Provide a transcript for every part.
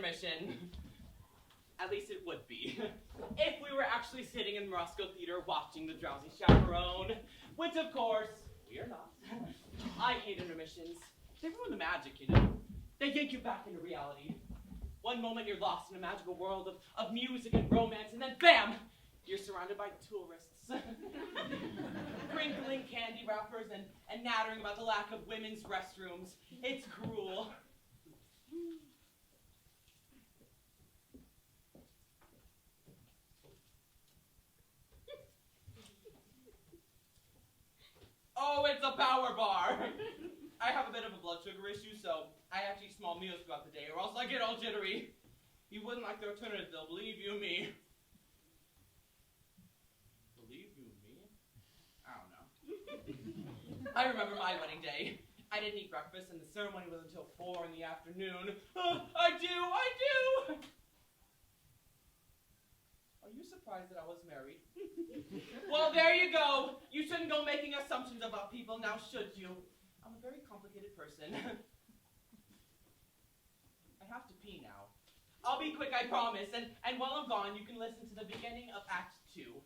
intermission. At least it would be. If we were actually sitting in the Roscoe Theater watching the Drowsy Chaperone, which of course, we are not. I hate intermissions. They ruin the magic, you know. They yank you back into reality. One moment you're lost in a magical world of music and romance, and then bam! You're surrounded by tourists. Crinkling candy wrappers and nattering about the lack of women's restrooms. It's cruel. Oh, it's a power bar. I have a bit of a blood sugar issue, so I have to eat small meals throughout the day, or else I get all jittery. You wouldn't like the alternative, though, believe you me. Believe you me? I don't know. I remember my wedding day. I didn't eat breakfast, and the ceremony was until 4 in the afternoon. I do! Are you surprised that I was married? Well, there you go. You shouldn't go making assumptions about people, now should you? I'm a very complicated person. I have to pee now. I'll be quick, I promise, and while I'm gone, you can listen to the beginning of Act 2.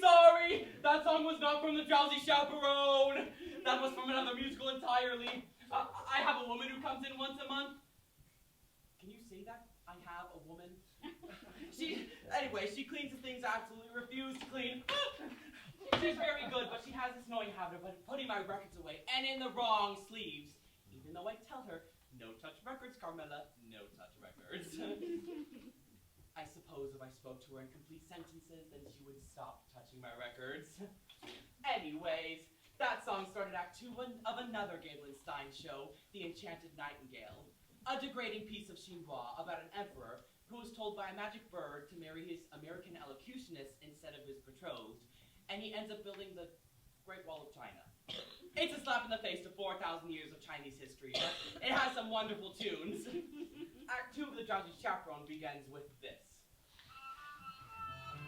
Sorry! That song was not from the Drowsy Chaperone. That was from another musical entirely. I have a woman who comes in once a month. Can you say that? I have a woman. Anyway, she cleans the things I absolutely refuse to clean. She's very good, but she has this annoying habit of putting my records away, and in the wrong sleeves. Even though I tell her, no touch records, Carmela, no touch records. I suppose if I spoke to her in complete sentences, then she would stop touching my records. Anyways, that song started Act 2 of another Galenstein show, The Enchanted Nightingale, a degrading piece of chinois about an emperor who was told by a magic bird to marry his American elocutionist instead of his betrothed, and he ends up building the Great Wall of China. It's a slap in the face to 4,000 years of Chinese history, but it has some wonderful tunes. Act 2 of the Drowsy Chaperone begins with this.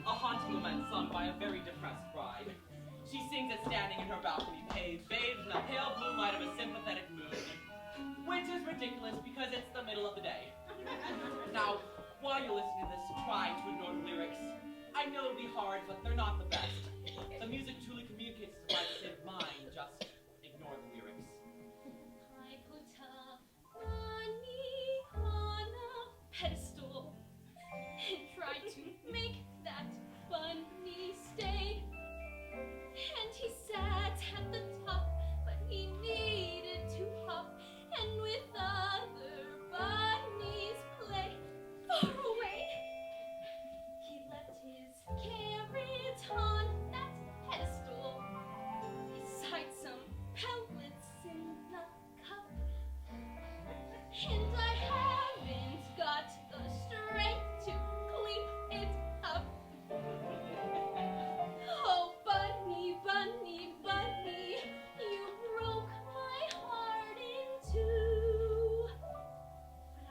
A haunting lament sung by a very depressed bride. She sings it standing in her balcony, bathed in the pale blue light of a sympathetic moon. Which is ridiculous because it's the middle of the day. Now, while you're listening to this, try to ignore the lyrics. I know it'll be hard, but they're not the best. The music truly communicates the right state of mind, just ignore the lyrics. I put a bunny on a pedestal and tried to make that bunny stay. And he sat at the top, but he needed to hop and with other bunnies play. Far away, he left his carrot on that pedestal beside some pellets in the cup. And I haven't got the strength to clean it up. Oh, bunny, bunny, bunny, you broke my heart in two. But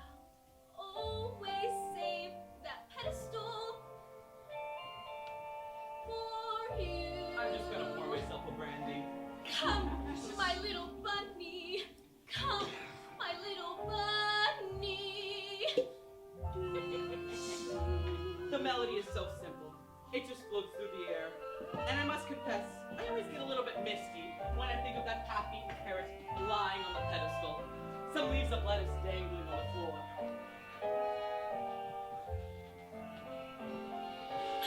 I'll always save that pedestal for you. I'm just gonna pour myself a brandy. Come, my little bunny. Come, my little bunny. The melody is so simple. It just floats through the air. And I must confess, I always get a little bit misty when I think of that half-eaten carrot lying on the pedestal. Some leaves of lettuce dangling on the floor.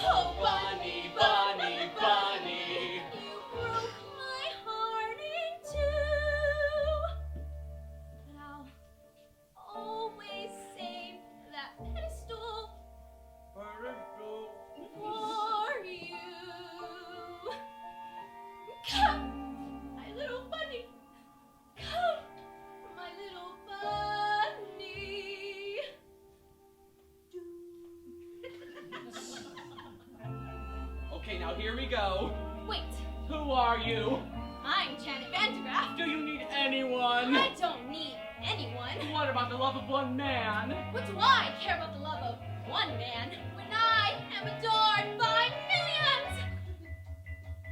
Oh, Bunny, bunny, bunny. you broke my heart in two. But I'll always save that pedestal for you. Come, my little bunny. Come, my little bunny. now here we go. Wait, Who are you? I'm Janet Vandegraff. Do you need anyone? I don't need anyone. What about the love of one man? What do I care about the love of one man when I am adored by millions?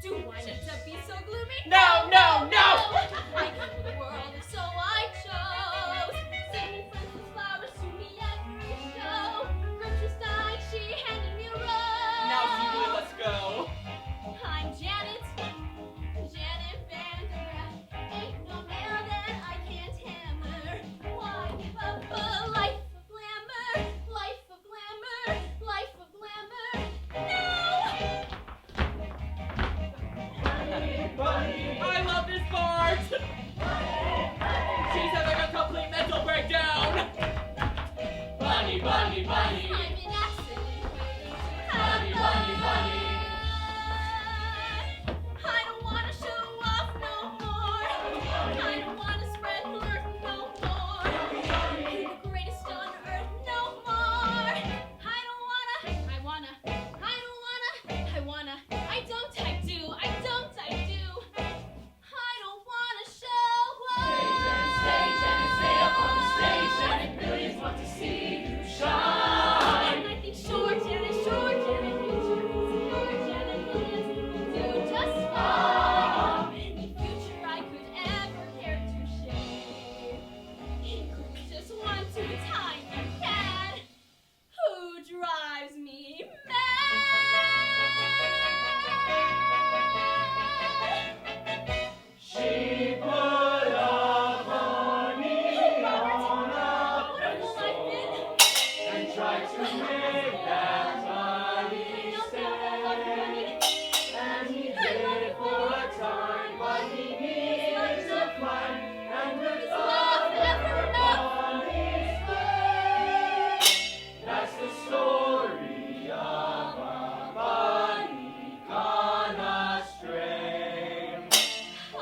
Do I need to be so gloomy? No, no, no! I came to the world and so I chose. Sending friends with flowers to me every show. Gertrude Stein, she handed me a rose. Now, Julie, let's go. I'm Janet Vandegraff. Ain't no nail that I can't hammer. Why give up a life of glamour? Life of glamour, life of glamour. No! I love this part! She's having a complete mental breakdown! Bunny, bunny, bunny! I'm an accident waiting to Bunny, bunny, bunny! I don't want to show off no more. I don't want to spread flirt no more. Be the greatest on earth no more. I don't wanna, I wanna, I don't wanna, I wanna, I don't, I do, I don't, I do. I don't wanna show off. Stay up on the stage, and millions want to see you shine! And I think short and short and future is short and millions people do just fine. Any future I could ever care to share includes just one two-time cat who drives me mad. She put a bunny on a Wonderful I've been. and tried to make that bunny No, I love you, bunny. And he did it for a time, but he needed to fly. And with love never enough. bunny's birth, that's the story of a bunny gone astray. I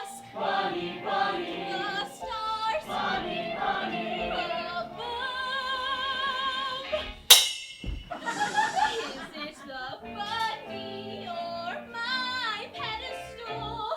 ask Bunny, bunny, the stars bunny, bunny. above. Is it the bunny or my pedestal?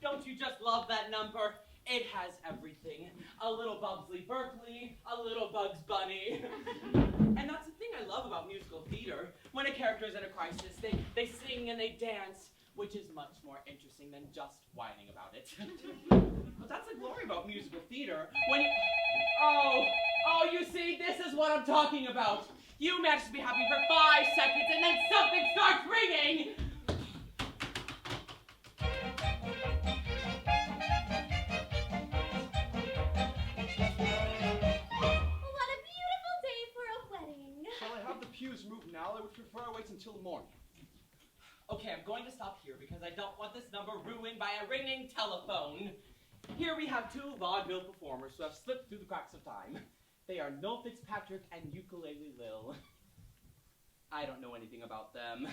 Don't you just love that number? It has everything. A little Bugsley Berkeley, a little Bugs Bunny. And that's the thing I love about musical theater. When a character is in a crisis, they sing and they dance, which is much more interesting than just whining about it. But that's the glory about musical theater. When you... Oh, you see, this is what I'm talking about. You manage to be happy for 5 seconds and then something starts ringing! What a beautiful day for a wedding. Shall I have the pews moved now? I would prefer I wait until the morning. Okay, I'm going to stop here because I don't want this number ruined by a ringing telephone. Here we have 2 vaudeville performers who have slipped through the cracks of time. They are Noel Fitzpatrick and Ukulele Lil. I don't know anything about them.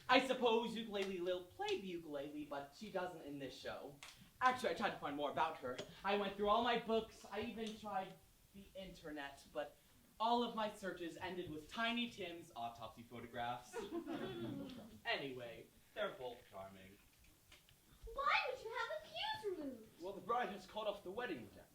I suppose Ukulele Lil played the ukulele, but she doesn't in this show. Actually, I tried to find more about her. I went through all my books. I even tried the internet, but all of my searches ended with Tiny Tim's autopsy photographs. Anyway, they're both charming. Why would you have the pews removed? Well, the bride has called off the wedding with them.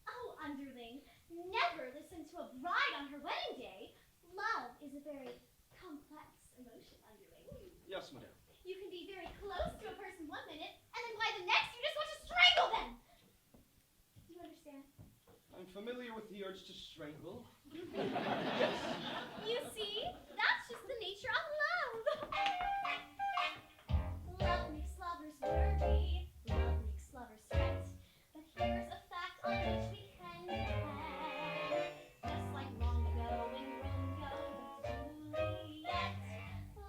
Oh, underling, never listen to a bride on her wedding day. Love is a very complex emotion, underling. Yes, madam. You can be very close to a person one minute, and then by the next you just want to strangle them. Do you understand? I'm familiar with the urge to strangle. You see, that's just the nature of love. Love makes lovers worry, love makes lovers fret. But here's a fact on which we can depend. Just like long ago in Romeo and Juliet,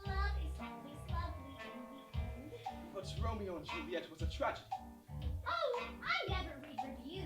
love is always lovely in the end. But Romeo and Juliet was a tragedy. Oh, I never read reviews.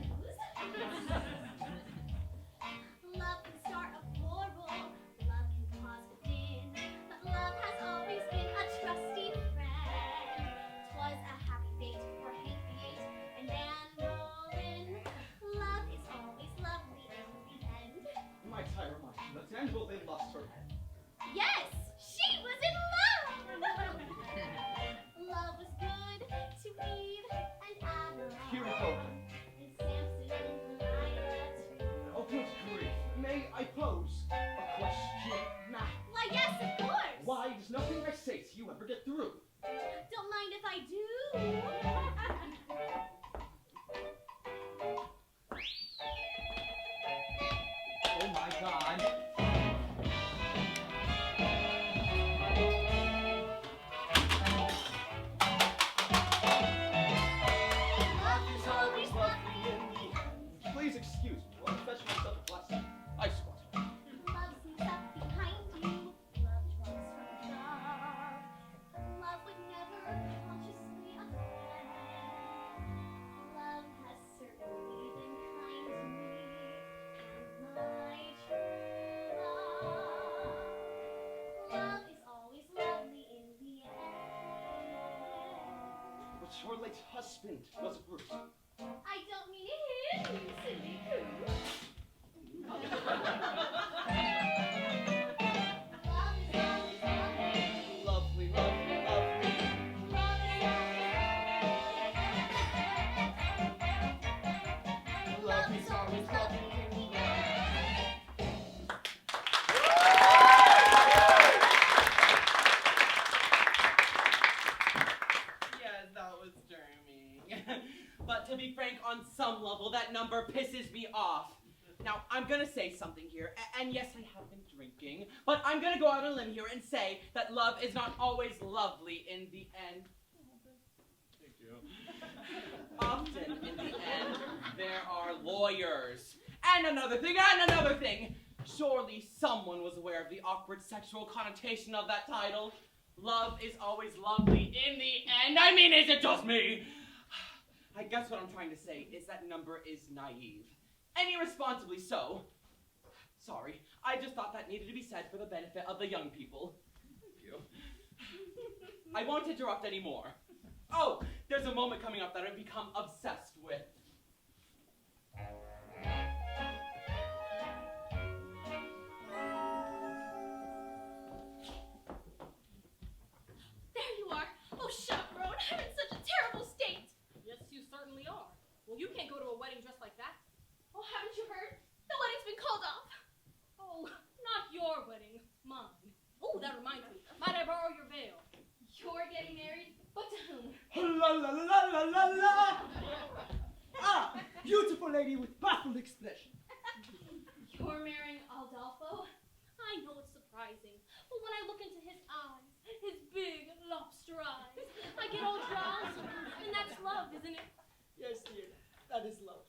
your late husband was a brute. I don't mean him, you silly poo. Lovely, lovely, lovely. Love is always lovely. Yes, that was charming. But to be frank, on some level, that number pisses me off. Now, I'm gonna say something here, and yes, I have been drinking, but I'm gonna go out on a limb here and say that love is not always lovely in the end. Thank you. Often, in the end, there are lawyers. And another thing, Surely someone was aware of the awkward sexual connotation of that title. Love is always lovely in the end. I mean, is it just me? I guess what I'm trying to say is that number is naive. And irresponsibly so. Sorry, I just thought that needed to be said for the benefit of the young people. Thank you. I won't interrupt anymore. Oh, there's a moment coming up that I've become obsessed with. There you are. Oh, chaperone, I'm in such a terrible state. Yes, you certainly are. Well, you can't go to a wedding dressed like that. Oh, haven't you heard? The wedding's been called off. Oh, not your wedding, mine. Oh, that reminds me. Might I borrow your veil? You're getting married? But to whom? La la la la la la! Ah, beautiful lady with baffled expression. You're marrying Aldolfo? I know it's surprising, but when I look into his eyes, his big lobster eyes, I get all drowsy, and that's love, isn't it? Yes, dear, that is love.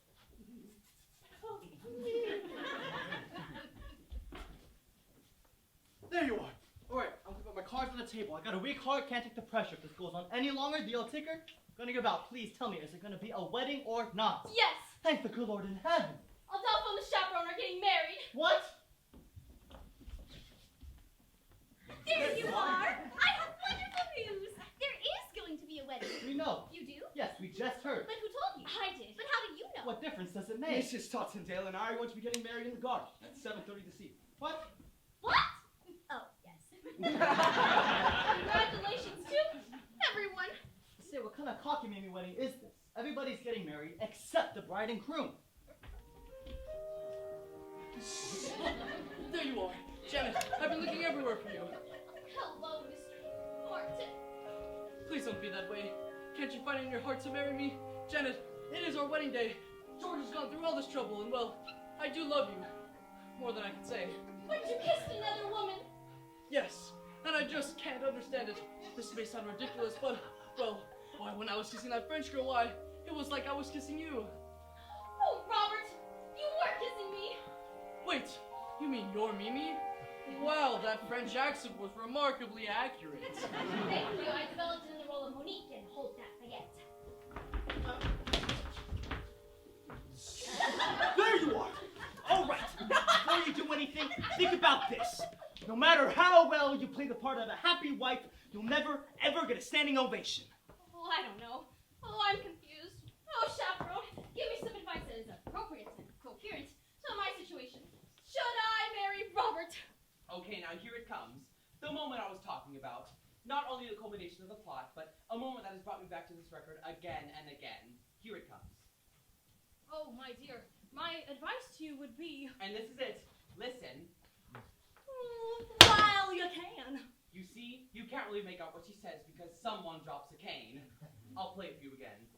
There you are. All right, I'm gonna put my cards on the table. I got a weak heart, can't take the pressure. If this goes on any longer, the old ticker, gonna give out. Please tell me, is it gonna be a wedding or not? Yes! Thank the good Lord in heaven. Aldolfo and the chaperone are getting married. What? There you are! I have wonderful news! There is going to be a wedding. We know. You do? Yes, we just heard. But who told you? I did. But how did you know? What difference does it make? Mrs. Tottendale and I are going to be getting married in the garden at 7:30 this evening. What? What? Oh, yes. Congratulations to everyone. Say, what kind of cockamamie wedding is this? Everybody's getting married except the bride and groom. There you are. Janet, I've been looking everywhere for you. Hello, Mr. Martin. Please don't be that way. Can't you find it in your heart to marry me? Janet, it is our wedding day. George has gone through all this trouble, and well, I do love you. More than I can say. But you kissed another woman. Yes, and I just can't understand it. This may sound ridiculous, but, well, why, when I was kissing that French girl, why, it was like I was kissing you. Oh, Robert, you were kissing me. Wait, you mean you're Mimi? Wow, that French accent was remarkably accurate. Thank you. I developed it in the role of Monique and hold that baguette. There you are! All right, before you do anything, think about this. No matter how well you play the part of a happy wife, you'll never, ever get a standing ovation. Oh, I don't know. Oh, I'm confused. Oh, chaperone, give me some advice that is appropriate and coherent to my situation. Should I marry Robert? Okay, now here it comes. The moment I was talking about. Not only the culmination of the plot, but a moment that has brought me back to this record again and again. Here it comes. Oh, my dear, my advice to you would be, And this is it. Listen. while you can. You see, you can't really make out what she says because someone drops a cane. I'll play it for you again.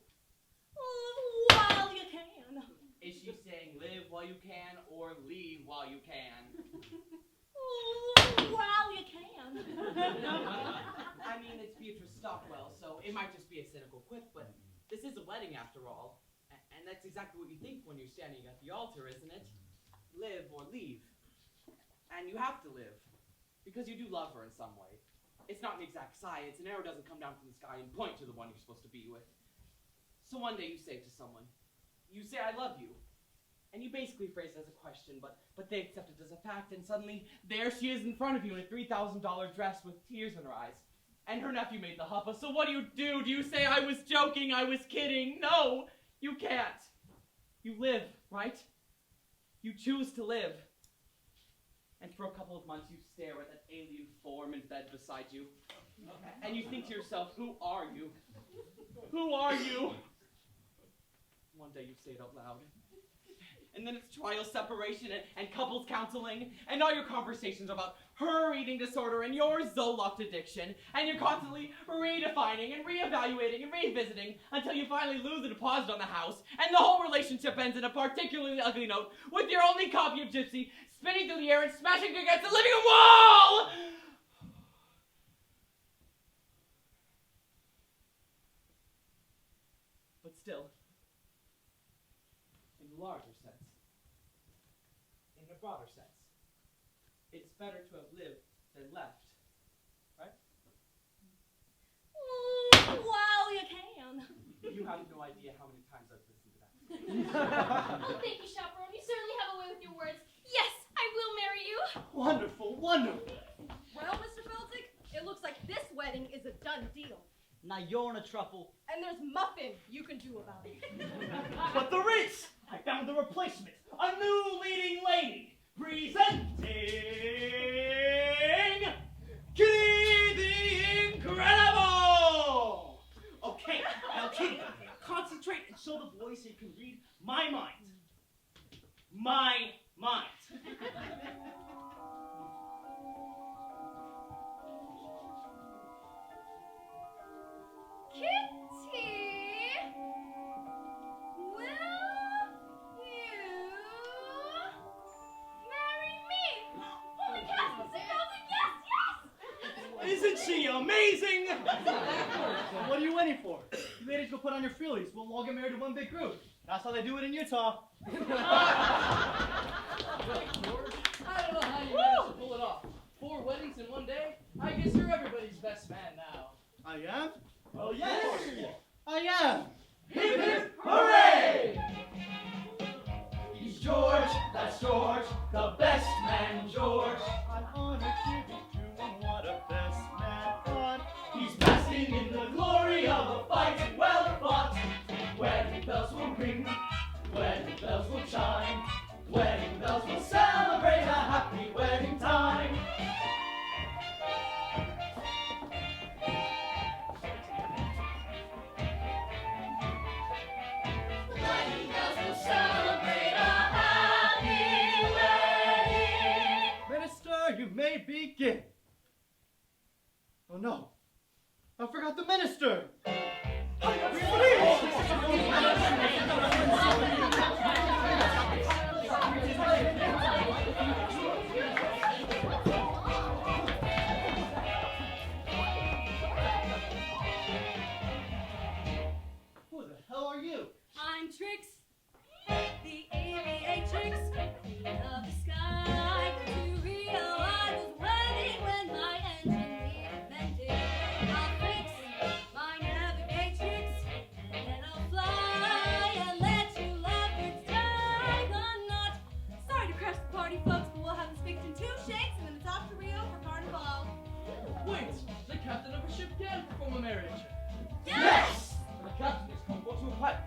While you can. Is she saying live while you can or leave while you can? While you can. I mean, it's Beatrice Stockwell, so it might just be a cynical quip, but this is a wedding after all. And that's exactly what you think when you're standing at the altar, isn't it? Live or leave. And you have to live, because you do love her in some way. It's not an exact science. An arrow doesn't come down from the sky and point to the one you're supposed to be with. So one day you say to someone, you say, I love you. And you basically phrase it as a question, but they accept it as a fact, and suddenly, there she is in front of you in a $3,000 dress with tears in her eyes. And her nephew made the huppa, so what do? Do you say I was joking, I was kidding? No, you can't. You live, right? You choose to live. And for a couple of months you stare at that alien form in bed beside you. And you think to yourself, who are you? Who are you? One day you say it out loud. And then it's trial separation and couples counseling, and all your conversations about her eating disorder and your Zoloft addiction, and you're constantly redefining and reevaluating and revisiting until you finally lose the deposit on the house, and the whole relationship ends in a particularly ugly note with your only copy of Gypsy spinning through the air and smashing against the living room wall! But still, in the larger sense, in a broader sense, it's better to have lived than left, right? Wow, you can. You have no idea how many times I've listened to that. Oh, thank you, chaperone. You certainly have a way with your words. Yes, I will marry you. Wonderful, wonderful. Well, Mr. Feltic, it looks like this wedding is a done deal. Now you're in a truffle. And there's nothing you can do about it. But there is! I found the replacement. A new leading lady. Presenting Kitty the Incredible! Okay, now Kitty, concentrate and show the boys so you can read my mind. My mind. Kitty, will you marry me? Holy cow, Mr. Feltic, yes, yes! Isn't she amazing? So what are you waiting for? You ladies go put on your frillies. We'll all get married in one big group. That's how they do it in Utah. George, I don't know how you managed to pull it off. 4 weddings in one day? I guess you're everybody's best man now. I am? Oh, yes! I am! Hip hip hooray! He's George, that's George, the best man, George. I'm honored to be true, and what a best man on. He's basking in the glory of a fight well fought. Wedding bells will ring, wedding bells will chime, wedding bells will celebrate a happy wedding time. Wedding bells will celebrate a happy wedding. Minister, you may begin. Oh no, I forgot the minister. Who the hell are you? I'm Trix, the aviatrix, queen of the sky. To Rio I was wedding when my engine invented. I'll fix my navigatrix, and then I'll fly and let you lovebirds die. I'm not sorry to crash the party, folks, but we'll have this fixed in 2 shakes, and then it's off to Rio for Carnival. Wait, the captain of a ship can perform a marriage. Yes! The captain is come to a pipe.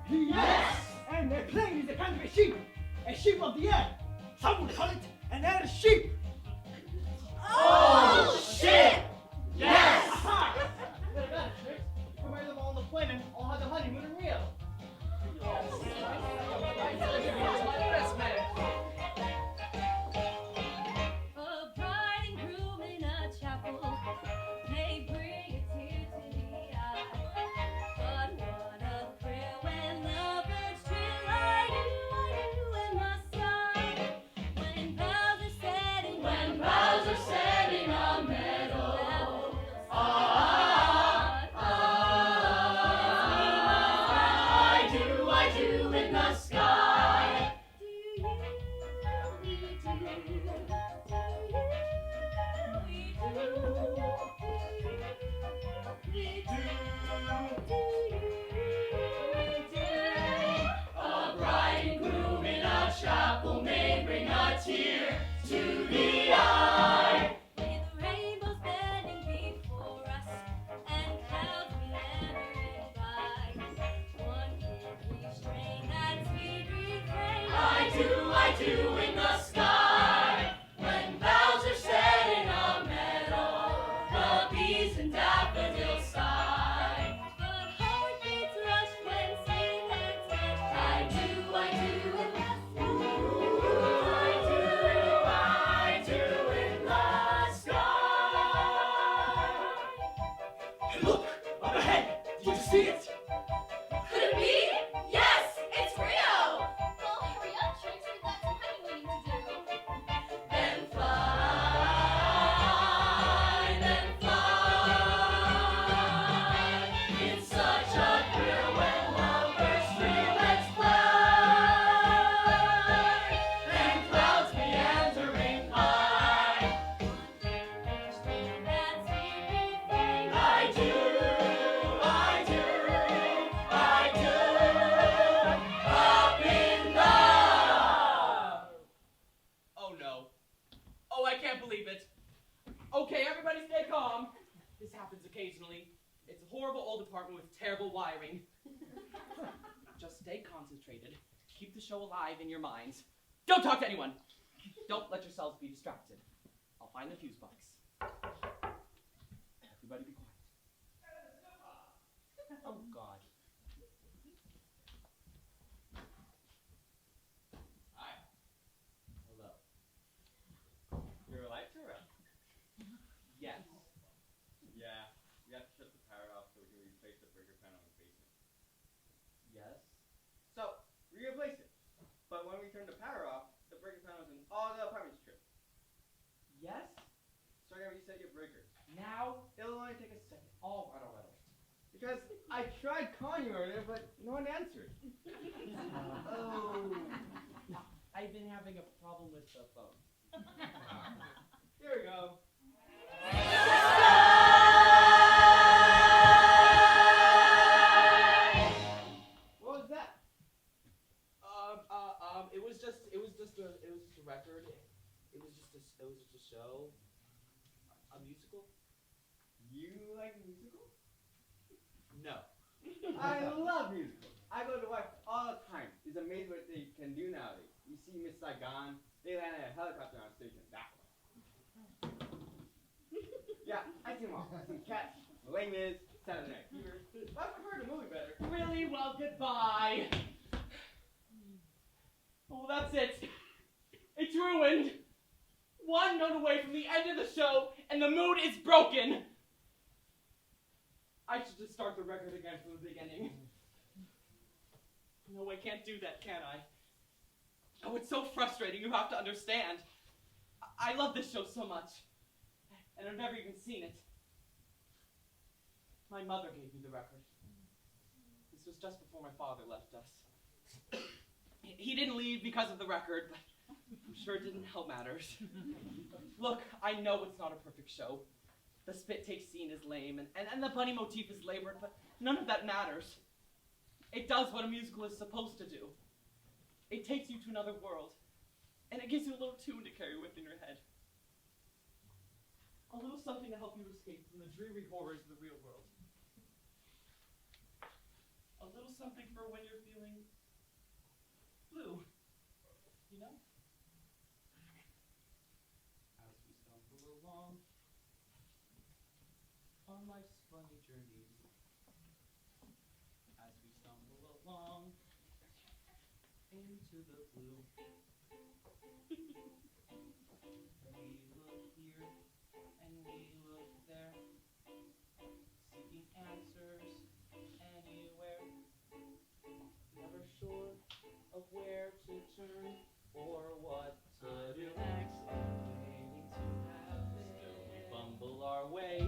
Yes! And their plane is a kind of a sheep of the air. Some would call it an air sheep. Oh, shit! Yes! Aha! Better got it, Trix. We'll marry them all on the plane and all have the honeymoon in Rio. Best man. A bride and groom in a chapel may bring a tear to the eye, but what a thrill when lovebirds trill! I do, and must I? do in the sky when clouds are set in a meadow? The bees and daffodils sigh, but heartbeats rush when seabirds touch. I do in the sky. Hey, look! Up ahead! Did you see it? Could it be? Yes, it's Rio. Well, hurry up, Trix. We've got some honey waiting to do. Then fly, it's such a thrill when lovers streamlets fly, and clouds meandering by. That sleepy thing I do, up in the. Oh no. Oh, I can't believe it. Okay, everybody stay calm. This happens occasionally. It's a horrible old apartment with terrible wiring. Just stay concentrated. Keep the show alive in your minds. Don't talk to anyone. Don't let yourselves be distracted. I'll find the fuse box. Everybody be quiet. Oh, God. Hi. Hello. Your lights are up. Yes. Yeah, we have to shut the power off so we can replace the breaker panel in the basement. Yes. So, we replace it. But when we turn the power off, the breaker panels in all the apartments trip. Yes. So we're gonna reset your breakers. Now. It'll only take a second. All right. Because I tried calling you earlier, but no one answered. Oh. I've been having a problem with the phone. Here we go. What was that? It was just a record. It was just a show. A musical? You like musicals? No. I love musicals. I go to watch all the time. It's amazing what they can do nowadays. You see Miss Saigon, they land a helicopter on stage in that one. Yeah, I see them all. I see Cats, Les Mis, Saturday Night Fever. I prefer the movie better. Really? Well, goodbye. Oh, that's it. It's ruined. One note away from the end of the show, and the mood is broken. I should just start the record again from the beginning. No, I can't do that, can I? Oh, it's so frustrating, you have to understand. I love this show so much, and I've never even seen it. My mother gave me the record. This was just before my father left us. He didn't leave because of the record, but I'm sure it didn't help matters. Look, I know it's not a perfect show. The spit take scene is lame, and the bunny motif is labored, but none of that matters. It does what a musical is supposed to do. It takes you to another world, and it gives you a little tune to carry within your head. A little something to help you escape from the dreary horrors of the real world. A little something for when you're feeling blue, you know? As we stumble along on life's funny journeys, as we stumble along into the blue, we look here and we look there, seeking answers anywhere, never sure of where to turn or what to do next, waiting to happen. Still we bumble our way